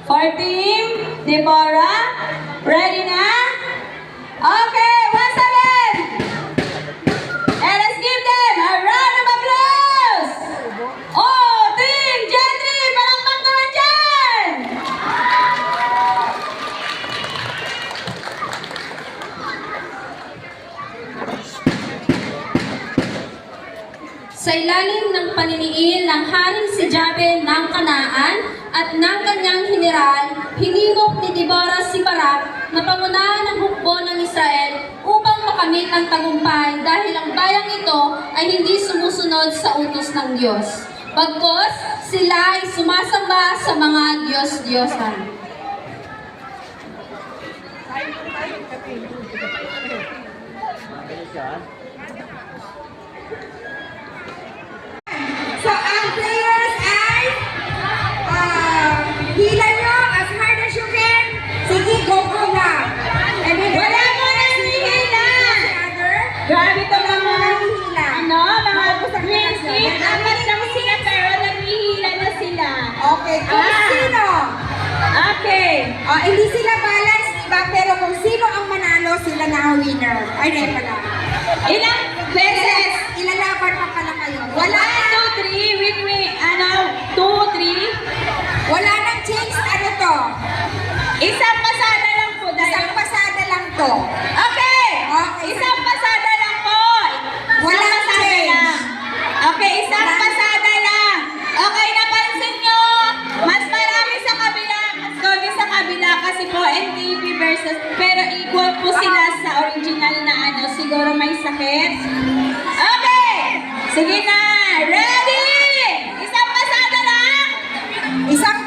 For Team Deborah, ready na? Okay, once again, let us give them a round of applause! Oh, Team Gentry, palakpak naman dyan! Sa ilalim ng paniniil ng Haring si Jabin ng Kanaan at ng kanyang general, hinimok ni Deborah si Barak na pangunahan ng hukbo ng Israel upang makamit ang tagumpay dahil ang bayang ito ay hindi sumusunod sa utos ng Diyos. Bagkus, sila ay sumasamba sa mga Diyos-Diyosan. So, ang players ay hila nyo as hard as you can. Sige, go na. And then, Wala mo na hihila! Grabe ito mga green screen. Apat lang sila pero naghihila na sila. Okay, kung sino. Okay. Hindi sila balance, diba? Pero kung sino ang manalo, sila na ang winner. Ay, hindi pala. Ilang beses? Ilalaban pa pala kayo. Wala 1, 2, 3. Win-win. 2, 3. Wala nang change. Ano to? Isang pasada lang po. Isang pasada lang to. Okay. Okay. Isang pasada lang po. Wala Isang pasada change. lang. Okay, isang pasada lang. Okay, napansin nyo? Mas marami sa kabila. Mas gogi sa kabila kasi po NTP versus pero equal po sila sa original na ano. Siguro may sakit. Okay. Sige na.